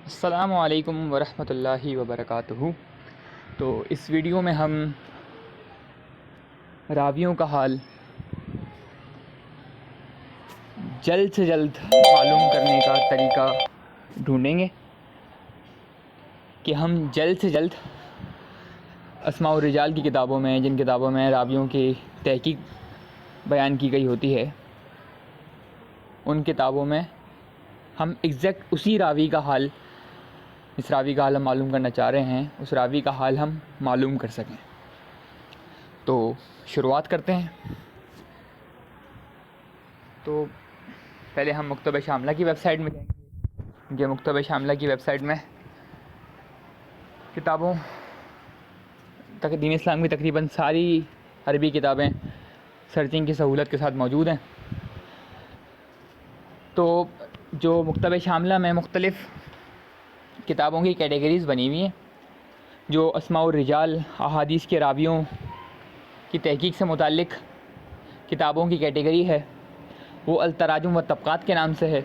अस्सलामु अलैकुम वरहमतुल्लाहि वबरकातुहू। तो इस वीडियो में हम रावियों का हाल जल्द से जल्द मालूम करने का तरीका ढूँढेंगे कि हम जल्द से जल्द अस्मा और रिजाल की किताबों में, जिन किताबों में रावियों की तहकीक बयान की गई होती है, उन किताबों में हम एग्जैक्ट उसी रावी का हाल, जिस रावी का हाल हम मालूम करना चाह रहे हैं, उस रावी का हाल हम मालूम कर सकें। तो शुरुआत करते हैं। तो पहले हम मकतब शामला की वेबसाइट में जाएंगे। मकतब शामला की वेबसाइट में किताबों तक दीन इस्लाम की तकरीबन सारी अरबी किताबें सर्चिंग की सहूलत के साथ मौजूद हैं। तो जो मकतब शामला में मुख्तलिफ़ किताबों की कैटेगरीज़ बनी हुई हैं, जो अस्मा और रिजाल अहादीस के रावियों की तहकीक से मुताल्लिक़ किताबों की कैटेगरी है, वो अल तराजुम व तबक़ात के नाम से है।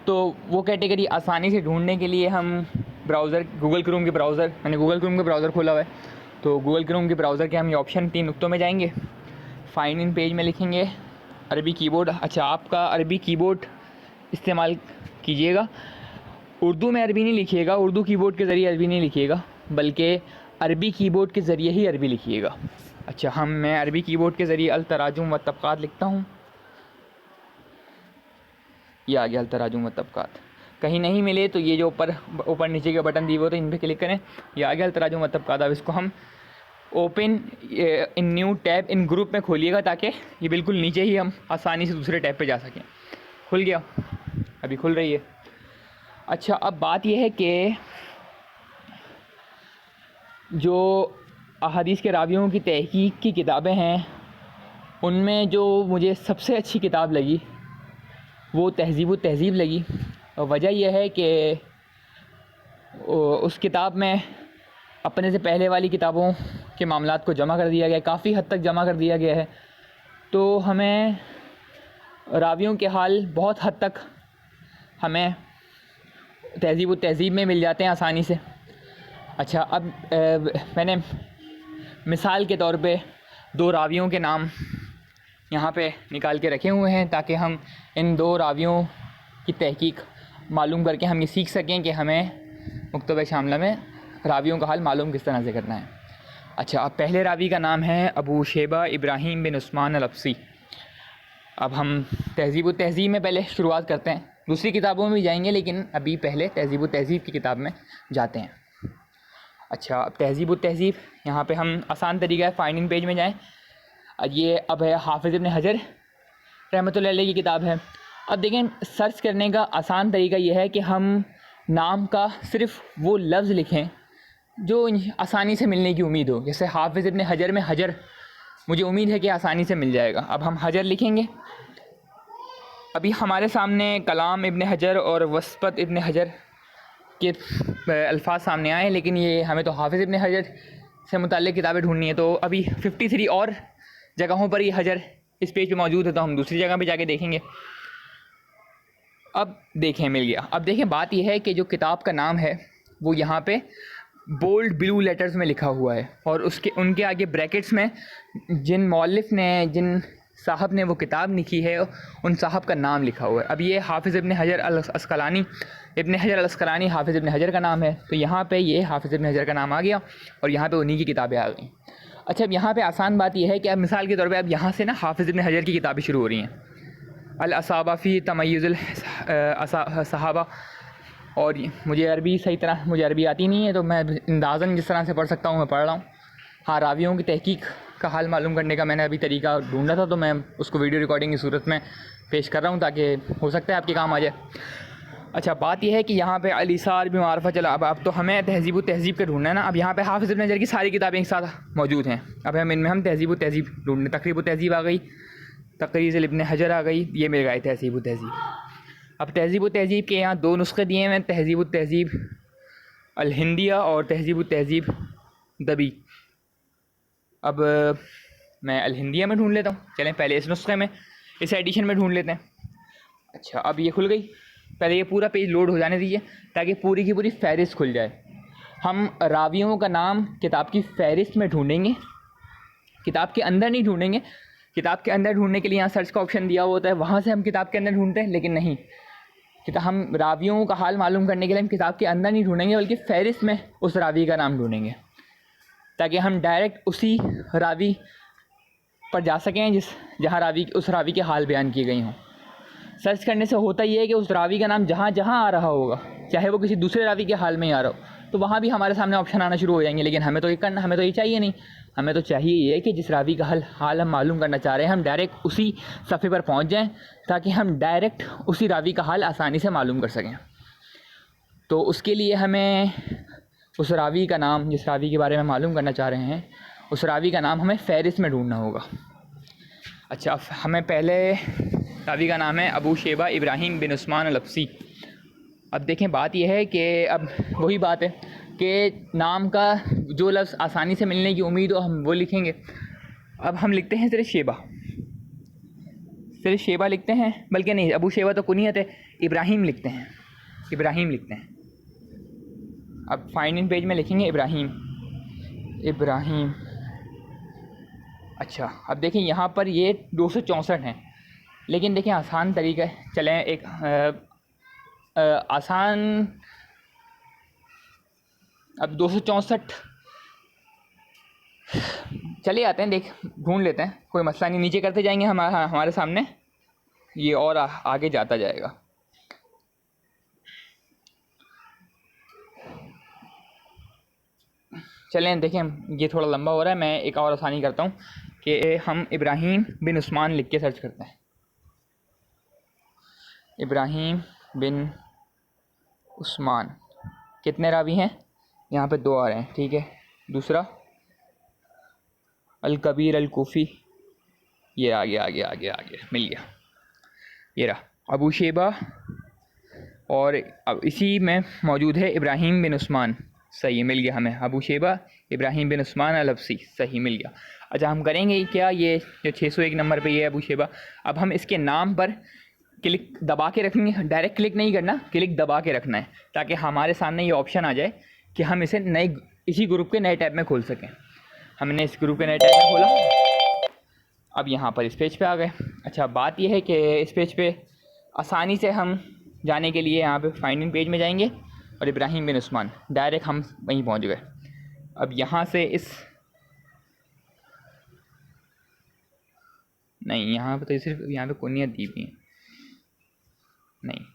तो वो कैटेगरी आसानी से ढूंढने के लिए हम गूगल क्रोम के ब्राउज़र, मैंने गूगल क्रोम के ब्राउज़र खोला हुआ है, तो गूगल क्रोम के ब्राउज़र के हम ये ऑप्शन 3 नुक्तों में जाएंगे। फाइंड इन पेज में लिखेंगे अरबी कीबोर्ड। अच्छा, आपका अरबी कीबोर्ड इस्तेमाल कीजिएगा। उर्दू में अरबी नहीं लिखिएगा, उर्दू कीबोर्ड के ज़रिए अरबी नहीं लिखिएगा, बल्कि अरबी कीबोर्ड के ज़रिए ही अरबी लिखिएगा। अच्छा, मैं अरबी कीबोर्ड के ज़रिए अल तराजुम व तबक़ात लिखता हूँ। ये आ गया अल तराजुम व तबक़ात। कहीं नहीं मिले तो ये जो ऊपर नीचे के बटन दिए हुए थे, इन पर क्लिक करें। ये आ गया अल तराजुम व तबक़ात। अब इसको हम open in new tab in group में खोलिएगा, ताकि ये बिल्कुल नीचे ही हम आसानी से दूसरे टैब पे जा सकें। खुल गया, अभी खुल रही है। अच्छा, अब बात यह है कि जो अहादीस के रावियों की तहकीक की किताबें हैं, उनमें जो मुझे सबसे अच्छी किताब लगी वो तहज़ीब व तहज़ीब लगी। वजह यह है कि उस किताब में अपने से पहले वाली किताबों के मामलात को जमा कर दिया गया, काफ़ी हद तक जमा कर दिया गया है। तो हमें रावियों के हाल बहुत हद तक हमें तहज़ीब व तहज़ीब में मिल जाते हैं आसानी से। अच्छा, अब मैंने मिसाल के तौर पे 2 रावियों के नाम यहाँ पे निकाल के रखे हुए हैं, ताकि हम इन 2 रावियों की तहकीक मालूम करके हम ये सीख सकें कि हमें मकतब शामला में रावियों का हाल मालूम किस तरह से करना है। अच्छा, अब पहले रावी का नाम है अबू शेबा इब्राहिम बिन उस्मान अल-अब्सी। अब हम तहज़ीब व तहज़ीब में पहले शुरुआत करते हैं। दूसरी किताबों में भी जाएंगे, लेकिन अभी पहले तहज़ीब व तहज़ीब की किताब में जाते हैं। अच्छा, अब तहज़ीब व तहज़ीब, यहाँ पे हम आसान तरीका है, फाइंडिंग पेज में जाएं। ये अब है हाफ़िज़ इब्न हजर रहमतुल्लाह अलैह की किताब है। अब देखें, सर्च करने का आसान तरीका ये है कि हम नाम का सिर्फ़ वो लफ्ज़ लिखें जो आसानी से मिलने की उम्मीद हो। जैसे हाफ़िज़ इब्न हजर में हजर, मुझे उम्मीद है कि आसानी से मिल जाएगा। अब हम हजर लिखेंगे। अभी हमारे सामने कलाम इब्न हजर और वस्पत इब्न हजर के अल्फाज सामने आए, लेकिन ये हमें तो हाफ़िज़ इब्न हजर से मुताल्लिक़ किताबें ढूंढनी है। तो अभी 53 और जगहों पर ये हजर इस पेज पे मौजूद है, तो हम दूसरी जगह पे जाके देखेंगे। अब देखें, मिल गया। अब देखें, बात यह है कि जो किताब का नाम है वो यहाँ पे बोल्ड ब्लू लेटर्स में लिखा हुआ है, और उनके आगे ब्रैकेट्स में जिन मौलिफ़ ने, जिन साहब ने वो किताब लिखी है, उन साहब का नाम लिखा हुआ है। अब ये हाफ़िज़ इब्न हजर अल-अस्क़लानी, इब्न हजर अल-अस्क़लानी हाफ़िज़ इब्न हजर का नाम है, तो यहाँ पे ये हाफ़िज़ इब्न हजर का नाम आ गया और यहाँ पे उन्हीं की किताबें आ गई। अच्छा, अब यहाँ पे आसान बात यह है कि अब मिसाल के तौर पे अब यहाँ से ना हाफ़िज़ इब्न हजर की किताबें शुरू हो रही हैं, अल-असाबा फ़ी तमय्युज़ुल सहाबा। और मुझे अरबी आती नहीं है, तो मैं अंदाज़न जिस तरह से पढ़ सकता हूँ मैं पढ़ रहा हूँ। हाँ, रावियों की तहकीक का हाल मालूम करने का मैंने अभी तरीका ढूंढा था, तो मैं उसको वीडियो रिकॉर्डिंग की सूरत में पेश कर रहा हूँ, ताकि हो सकता है आपके काम आ जाए। अच्छा, बात यह है कि यहाँ पे अल-इसार भी मारफा चला। अब तो हमें तहज़ीब व तहज़ीब का ढूंढना है ना। अब यहाँ पे हाफ़िज़ इब्न हजर की सारी किताबें एक साथ मौजूद हैं। अब हम तहज़ीब व तहज़ीब ढूंढने, तक़रीब व तहज़ीब आ गई, तक़रीज़ इब्न हजर आ गई, ये मिल गए तहज़ीब व तहज़ीब। अब तहज़ीब व तहज़ीब के यहाँ 2 नुस्खे दिए हैं, तहज़ीब व तहज़ीब अल हिंदिया और तहज़ीब व तहज़ीब दबी। अब मैं अल हिंदिया में ढूंढ लेता हूँ। चलें, पहले इस नुस्खे में, इस एडिशन में ढूंढ लेते हैं। अच्छा, अब ये खुल गई। पहले ये पूरा पेज लोड हो जाने दीजिए ताकि पूरी की पूरी फ़हरिस्त खुल जाए। हम रावियों का नाम किताब की फ़हरिस्त में ढूँढेंगे, किताब के अंदर नहीं ढूँढेंगे। किताब के अंदर ढूँढने के लिए यहाँ सर्च का ऑप्शन दिया हुआ होता है, वहाँ से हम किताब के अंदर ढूँढते हैं, लेकिन नहीं, हम रावियों का हाल मालूम करने के लिए हम किताब के अंदर नहीं ढूँढेंगे बल्कि फ़हरिस्त में उस रावी का नाम ढूँढेंगे, ताकि हम डायरेक्ट उसी रावी पर जा सकें जहाँ उस रावी के हाल बयान किए गए हों। सर्च करने से होता ये है कि उस रावी का नाम जहाँ जहाँ आ रहा होगा, चाहे वो किसी दूसरे रावी के हाल में ही आ रहा हो, तो वहाँ भी हमारे सामने ऑप्शन आना शुरू हो जाएंगे। लेकिन हमें तो ये चाहिए नहीं। हमें तो चाहिए ये कि जिस रावी का हाल हम मालूम करना चाह रहे हैं, हम डायरेक्ट उसी सफ़े पर पहुँच जाएँ, ताकि हम डायरेक्ट उसी रावी का हाल आसानी से मालूम कर सकें। तो उसके लिए हमें उस रावी का नाम, जिस रावी के बारे में मालूम करना चाह रहे हैं, उस रावी का नाम हमें फ़हरिस्त में ढूंढना होगा। अच्छा, हमें पहले रावी का नाम है अबू शेबा इब्राहिम बिन उस्मान अल-अब्सी। अब देखें, बात यह है कि अब वही बात है कि नाम का जो लफ्ज़ आसानी से मिलने की उम्मीद हो हम वो लिखेंगे। अब हम लिखते हैं सिर्फ शेबा लिखते हैं, बल्कि नहीं, अबू शेबा तो कुनियत है, इब्राहिम लिखते हैं। अब फाइंड इन पेज में लिखेंगे इब्राहिम। अच्छा, अब देखें यहाँ पर ये 264 हैं, लेकिन देखें आसान तरीका है, चलें एक आसान, अब 264 चले आते हैं, ढूंढ लेते हैं, कोई मसला नहीं। नीचे करते जाएंगे, हमारे सामने ये और आगे जाता जाएगा। चलें देखें, ये थोड़ा लंबा हो रहा है, मैं एक और आसानी करता हूँ कि हम इब्राहिम बिन उस्मान लिख के सर्च करते हैं। इब्राहिम बिन उस्मान, कितने रावी हैं? यहाँ पे 2 आ रहे हैं, ठीक है। दूसरा अल कबीर अल कूफ़ी, ये आगे मिल गया, ये रहा अबू शेबा, और अब इसी में मौजूद है इब्राहिम बिन उस्मान, सही मिल गया हमें, अबू शेबा इब्राहिम बिन उस्मान अल-अब्सी, सही मिल गया। अच्छा, हम करेंगे क्या, ये जो 601 नंबर पे ये है अबू शेबा, अब हम इसके नाम पर क्लिक दबा के रखेंगे। डायरेक्ट क्लिक नहीं करना, क्लिक दबा के रखना है, ताकि हमारे सामने ये ऑप्शन आ जाए कि हम इसे इसी ग्रुप के नए टैब में खोल सकें। हमने इस ग्रुप के नए टैब में खोला, अब यहाँ पर इस पेज पे आ गए। अच्छा, बात यह है कि इस पेज पे आसानी से हम जाने के लिए यहाँ पे फाइंड इन पेज में जाएंगे और इब्राहिम बिन उस्मान, डायरेक्ट हम वहीं पहुँच गए। अब यहाँ से नहीं, यहाँ पे तो सिर्फ यहाँ पे कुनियत दी हुई है, नहीं,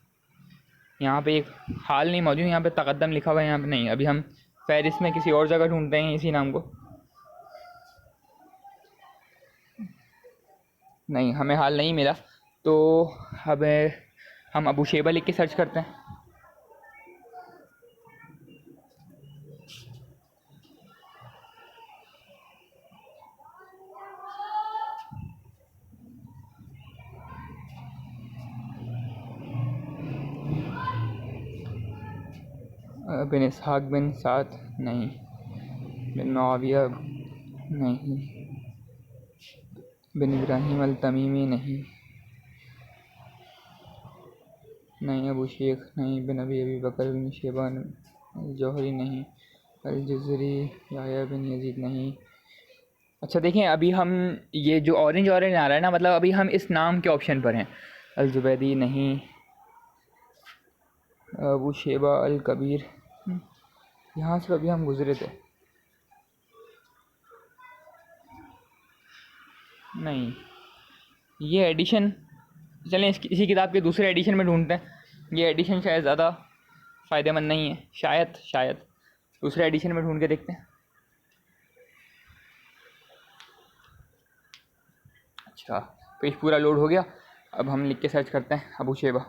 यहाँ पे एक हाल नहीं मौजूद, यहाँ पे तकद्दम लिखा हुआ है, यहाँ पे नहीं। अभी हम फ़हरिस्त में किसी और जगह ढूंढते हैं इसी नाम को, नहीं, हमें हाल नहीं मिला, तो अब हम अबू शेबा लिख के सर्च करते हैं। बिन इसहाक बिन साद नहीं, बिन मुआविया नहीं, बिन इब्राहिम अल तमीमी नहीं, अबू शेख नहीं, बिन अबी बकर बिन शेबा जौहरी नहीं, अल जज़री याह्या बिन यजीद नहीं। अच्छा देखें, अभी हम ये जो ऑरेंज आ रहा है ना, मतलब अभी हम इस नाम के ऑप्शन पर हैं। अल जुबैदी नहीं, अबू शेबा अल कबीर, यहाँ से अभी हम गुज़रे थे, नहीं, ये एडिशन, चलें इसी किताब के दूसरे एडिशन में ढूंढते हैं। ये एडिशन शायद ज़्यादा फ़ायदेमंद नहीं है, शायद दूसरे एडिशन में ढूंढ के देखते हैं। अच्छा, पेज पूरा लोड हो गया, अब हम लिख के सर्च करते हैं अबू शेबा,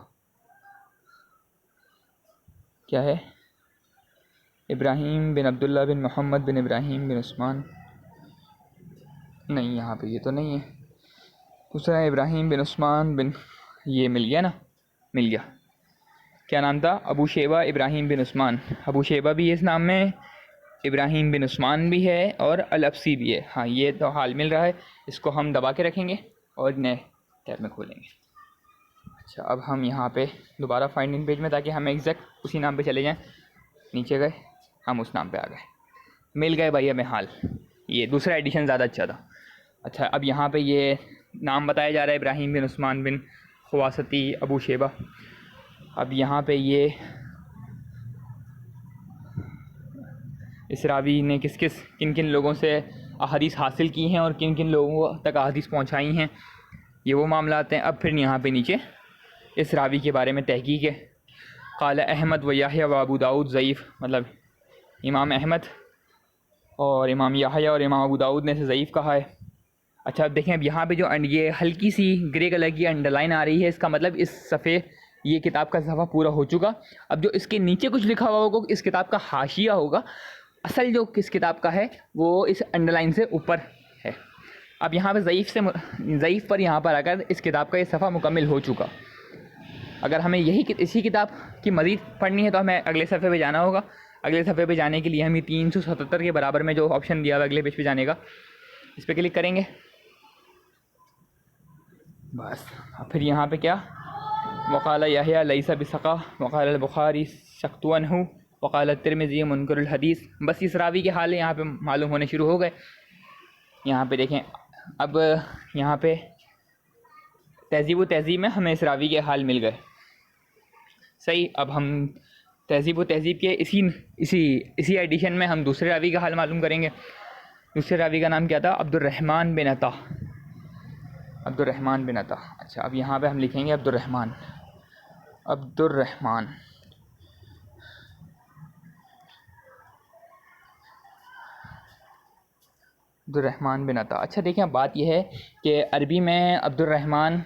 क्या है, इब्राहिम बिन अब्दुल्ला बिन मोहम्मद बिन इब्राहिम बिन उस्मान, नहीं, यहाँ पे ये तो नहीं है। दूसरा इब्राहिम बिन उस्मान बिन, ये मिल गया ना, मिल गया। क्या नाम था? अबू शेबा इब्राहिम बिन उस्मान। अबू शेबा भी इस नाम में, इब्राहिम बिन उस्मान भी है और अल-अब्सी भी है। हाँ, ये तो हाल मिल रहा है, इसको हम दबा के रखेंगे और नए टैब में खोलेंगे। अच्छा, अब हम यहाँ पे दोबारा फाइंडिंग पेज में, ताकि हम एग्जैक्ट उसी नाम पे चले जाएं। नीचे गए, हम उस नाम पे आ गए, मिल गए भाई हमें हाल। ये दूसरा एडिशन ज़्यादा अच्छा था। अच्छा, अब यहाँ पे ये नाम बताया जा रहा है इब्राहिम बिन उस्मान बिन ख़वासती अबू शेबा। अब यहाँ पे ये इस रावी ने किन किन लोगों से अहादीस हासिल की हैं और किन किन लोगों तक अहादीस पहुँचाई हैं, ये वो मामलात हैं। अब फिर यहाँ पे नीचे इस रावी के बारे में तहकीक है। क़ाला अहमद व याहया व अबू दाऊद ज़ईफ़, मतलब इमाम अहमद और इमाम याहया और इमाम अबू दाऊद ने इसे ज़ईफ़ कहा है। अच्छा, अब देखें, अब यहाँ पे जो ये हल्की सी ग्रे कलर की अंडरलाइन आ रही है, इसका मतलब इस सफ़े ये किताब का सफ़ा पूरा हो चुका। अब जो इसके नीचे कुछ लिखा हुआ होगा, इस किताब का हाशिया होगा। असल जो किस किताब का है वो इस अंडरलाइन से ऊपर है। अब यहाँ पे ज़ईफ़ पर यहाँ पर आकर इस किताब का ये सफ़ा मुकम्मिल हो चुका। अगर हमें इसी किताब की मज़ीद पढ़नी है तो हमें अगले सफ़े पे जाना होगा। अगले सफ़े पे जाने के लिए हमें 377 के बराबर में जो ऑप्शन दिया हुआ अगले पेज पे जाने का, इस पर क्लिक करेंगे बस। अब फिर यहाँ पे क्या, वक़ाल याहया लैसा बिसक़ा वक़ाल बुखारी शक्तुअनहु वक़ाल तिर्मिज़ी मुनकरुल हदीस। बस इस रावी के हाल यहाँ पे मालूम होने शुरू हो गए। यहाँ पे देखें, अब यहाँ पे तहज़ीब व तहज़ीब में हमें इस रावी के हाल मिल गए। सही, अब हम तहज़ीब व तहज़ीब के इसी एडिशन में हम दूसरे रावी का हाल मालूम करेंगे। दूसरे रावी का नाम क्या था? अब्दुर्रहमान बिन अता। अब्दुर्रहमान बिन अता। अच्छा, अब यहाँ पे हम लिखेंगे अब्दुर्रहमान बिन अता। अच्छा देखिए, अब बात यह है कि अरबी में अब्दुर्रहमान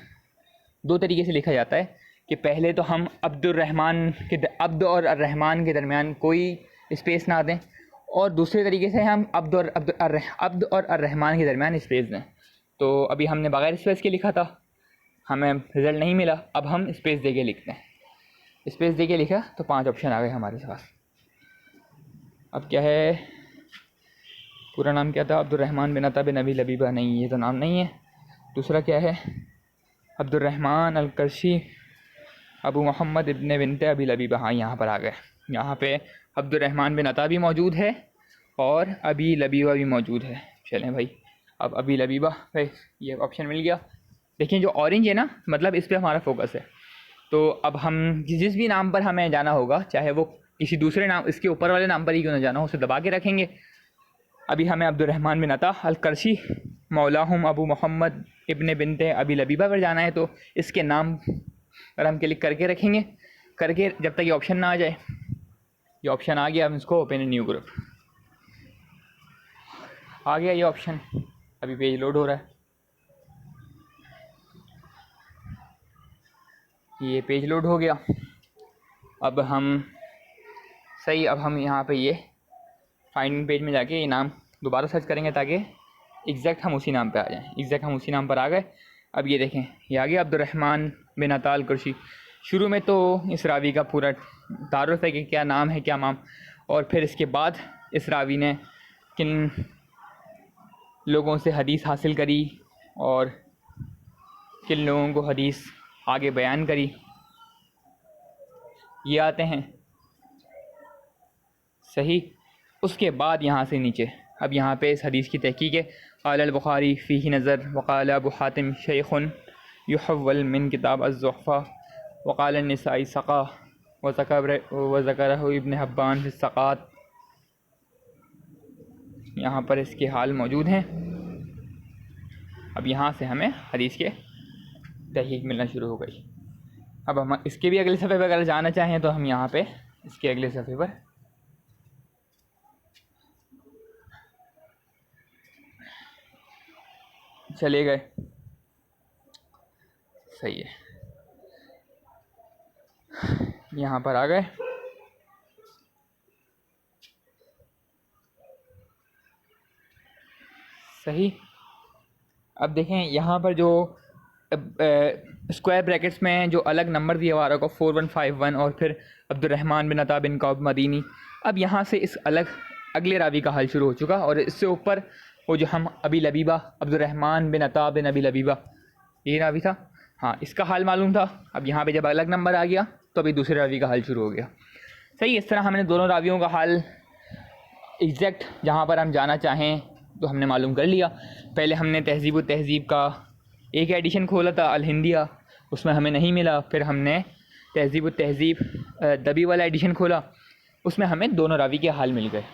दो तरीके से लिखा जाता है कि पहले तो हम अब्दुर्रहमान के अब्द और अर्रहमान के दरमियान कोई स्पेस ना दें, और दूसरे तरीके से हम अब्द और अर्रहमान के दरमियान स्पेस दें। तो अभी हमने बग़ैर स्पेस के लिखा था, हमें रिज़ल्ट नहीं मिला। अब हम स्पेस दे के लिखते हैं। स्पेस दे के लिखा तो 5 ऑप्शन आ गए हमारे पास। अब क्या है, पूरा नाम क्या था? अब्दुर्रहमान बिन अता बिन अबी लबीबा। नहीं, ये तो नाम नहीं है। दूसरा क्या है? अब्दुर्रहमान अल-क़रशी अबू मोहम्मद इब्न बिनते अबी लबीबा। हाँ, यहाँ पर आ गए। यहाँ पे अब्दुर्रहमान बिन अता भी मौजूद है और अबी लबीबा भी मौजूद है। चलें भाई, अब अबी लबीबा पे ये ऑप्शन मिल गया। देखिए, जो ऑरेंज है ना, मतलब इस पर हमारा फोकस है। तो अब हम जिस भी नाम पर हमें जाना होगा, चाहे वो किसी दूसरे नाम, इसके ऊपर वाले नाम पर ही क्यों ना जाना हो, उसे दबा के रखेंगे। अभी हमें अब्दुर्रहमान बिन अता अल-क़रशी मौलाहुम अबू मोहम्मद इब्न बिनते अबी लबीबा पर जाना है, तो इसके नाम पर हम क्लिक करके रखेंगे, करके जब तक ये ऑप्शन ना आ जाए। ये ऑप्शन आ गया, हम इसको ओपन ए न्यू ग्रुप। आ गया ये ऑप्शन, अभी पेज लोड हो रहा है। ये पेज लोड हो गया। अब हम यहाँ पे ये फाइंडिंग पेज में जाके ये नाम दोबारा सर्च करेंगे, ताकि एग्जैक्ट हम उसी नाम पे आ जाएं। एग्जैक्ट हम उसी नाम पर आ गए। अब ये देखें, ये आ गया अब्दुर्रहमान बिन अता अल-क़रशी। शुरू में तो इस रावी का पूरा तारुफ है कि क्या नाम है, क्या माम, और फिर इसके बाद इस रावी ने किन लोगों से हदीस हासिल करी और किन लोगों को हदीस आगे बयान करी, ये आते हैं। सही, उसके बाद यहाँ से नीचे अब यहाँ पे इस हदीस की तहकीक है। क़ाल अल-बुख़ारी फ़ीही नज़र वक़ाल अबू हातिम शैख़ुन युहव्वल मिन किताब अज़-ज़ुहफ़ा वक़ाल अन-निसाई सक़ा वज़करहु इब्न हब्बान फ़ी सक़ात। यहाँ पर इसके हाल मौजूद हैं। अब यहाँ से हमें हदीस के तहकीक मिलना शुरू हो गई। अब हम इसके भी अगले सफ़े पर अगर जाना चाहें तो हम यहाँ पे इसके अगले सफ़े पर चले गए। सही है, यहाँ पर आ गए। सही, अब देखें यहाँ पर जो स्क्वायर ब्रैकेट्स में जो अलग नंबर दिया हुआ होगा 4151 और फिर अब्दुर्रहमान बिन अता बिन कौब मदीनी। अब यहाँ से इस अगले रावी का हाल शुरू हो चुका, और इससे ऊपर वो जो हम अबी लबीबा अब्दुर्रहमान बिन अता बिन अबी लबीबा, ये रावी था। हाँ, इसका हाल मालूम था। अब यहाँ पे जब अलग नंबर आ गया तो अभी दूसरे रावी का हाल शुरू हो गया। सही, इस तरह हमने दोनों रावियों का हाल एग्जैक्ट जहाँ पर हम जाना चाहें तो हमने मालूम कर लिया। पहले हमने तहज़ीब व तहज़ीब का एक एडिशन खोला था, अल हिंदिया, उसमें हमें नहीं मिला। फिर हमने तहज़ीब व तहज़ीब दबी वाला एडिशन खोला, उसमें हमें दोनों रावी के हाल मिल गए।